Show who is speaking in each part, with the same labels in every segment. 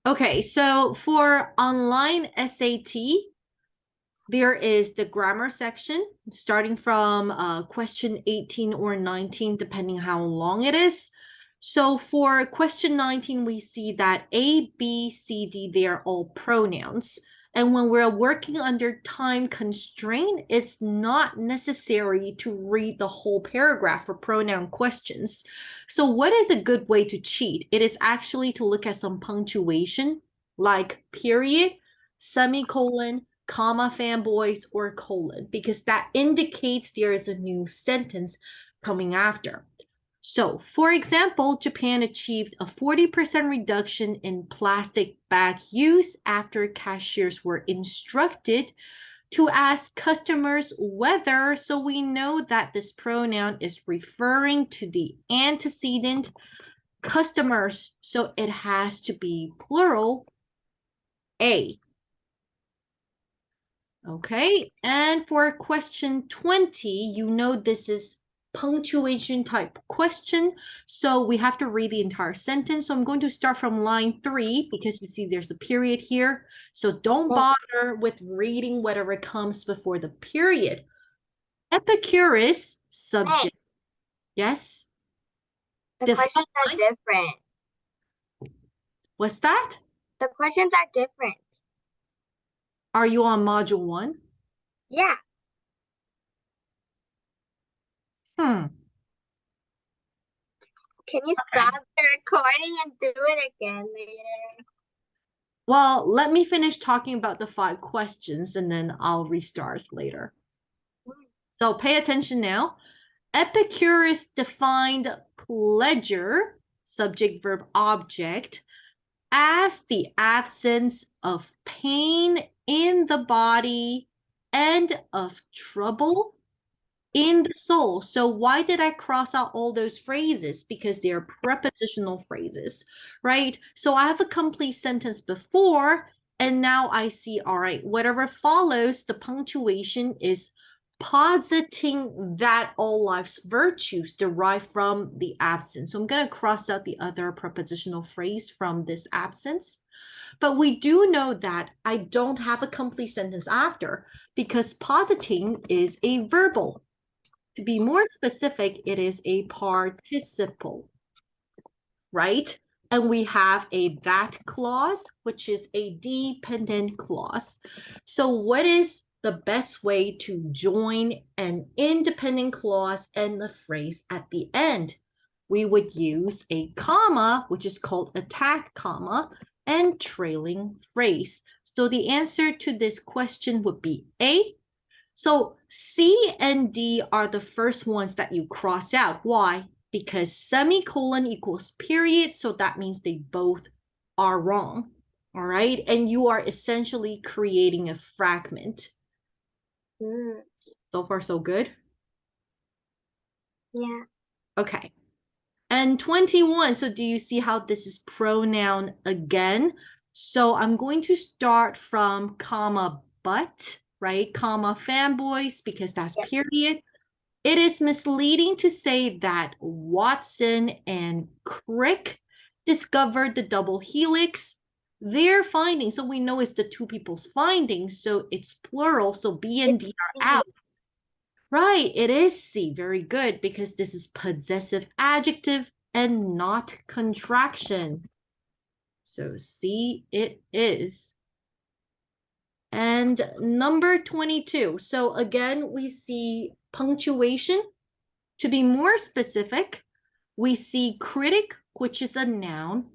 Speaker 1: Okay, so for online SAT, there is the grammar section starting from question 18 or 19, depending how long it is. So for question 19, we see that A, B, C, D, they are all pronouns. And when we're working under time constraint, it's not necessary to read the whole paragraph for pronoun questions. So what is a good way to cheat? It is actually to look at some punctuation like period, semicolon, comma, fanboys, or colon, because that indicates there is a new sentence coming after. So, for example, Japan achieved a 40% reduction in plastic bag use after cashiers were instructed to ask customers whether. So we know that this pronoun is referring to the antecedent customers. So it has to be plural A. Okay, and for question 20, you know this is punctuation type question. So we have to read the entire sentence. So I'm going to start from line 3 because you see there's a period here. So don't bother with reading whatever comes before the period. Epicurus, subject. Yes?
Speaker 2: The questions are
Speaker 1: Define.
Speaker 2: different.
Speaker 1: What's that?
Speaker 2: The questions are different.
Speaker 1: Are you on module 1?
Speaker 2: Yeah.
Speaker 1: Hmm.
Speaker 2: Can you
Speaker 1: Okay.
Speaker 2: stop the recording and do it again later?
Speaker 1: Well, let me finish talking about the 5 questions and then I'll restart later. So pay attention now. Epicurus defined pleasure, subject, verb, object, as the absence of pain in the body and of trouble in the soul. So why did I cross out all those phrases? Because they are prepositional phrases, right? So I have a complete sentence before, and now I see, all right, whatever follows, the punctuation is positing that all life's virtues derive from the absence. So I'm going to cross out the other prepositional phrase from this absence. But we do know that I don't have a complete sentence after because positing is a verbal. To be more specific, it is a participle, right? And we have a that clause, which is a dependent clause. So what is the best way to join an independent clause and the phrase at the end? We would use a comma, which is called a tag comma, and trailing phrase. So the answer to this question would be A. So C and D are the first ones that you cross out. Why? Because semicolon equals period. So that means they both are wrong. All right. And you are essentially creating a fragment. So far, so good.
Speaker 2: Yeah.
Speaker 1: Okay. And 21. So do you see how this is pronoun again? So I'm going to start from comma but, right? Comma fanboys, because that's
Speaker 2: Yep.
Speaker 1: period. It is misleading to say that Watson and Crick discovered the double helix. Their findings, so we know it's the two people's findings, so it's plural, so B and
Speaker 2: It's
Speaker 1: D are
Speaker 2: C.
Speaker 1: out. Right, it is C. Very good, because this is possessive adjective and not contraction. So C it is. And number 22. So again, we see punctuation. To be more specific, we see critic, which is a noun,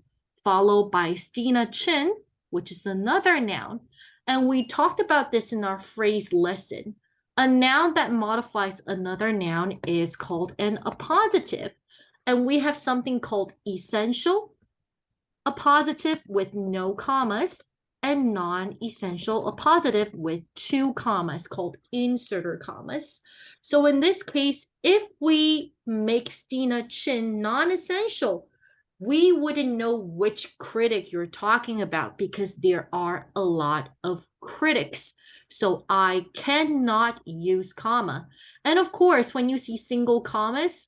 Speaker 1: followed by Stina Chin, which is another noun. And we talked about this in our phrase lesson. A noun that modifies another noun is called an appositive. And we have something called essential, appositive with no commas, and non-essential appositive with 2 commas called inserter commas. So in this case, if we make Stina Chin non-essential, we wouldn't know which critic you're talking about because there are a lot of critics. So I cannot use comma. And of course, when you see single commas,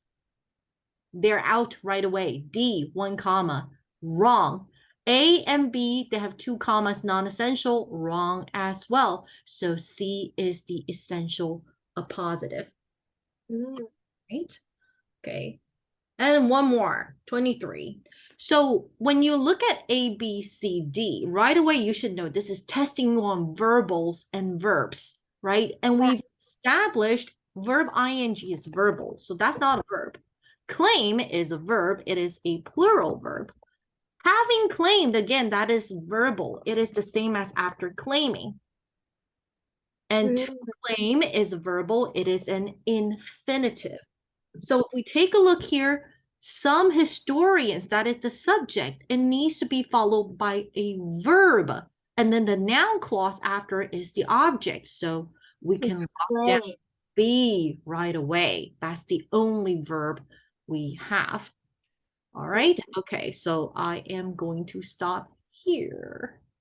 Speaker 1: they're out right away. D, 1 comma. Wrong. A and B, they have 2 commas, non-essential, wrong as well. So C is the essential appositive, right? Okay. And one more, 23. So when you look at A, B, C, D, right away you should know this is testing on verbals and verbs, right? And we've established verb ing is verbal, so that's not a verb. Claim is a verb, it is a plural verb. Having claimed, again, that is verbal. It is the same as after claiming. And to claim is verbal, it is an infinitive. So if we take a look here, some historians, that is the subject, it needs to be followed by a verb. And then the noun clause after is the object. So we can lock down be right away. That's the only verb we have. All right. Okay. So I am going to stop here.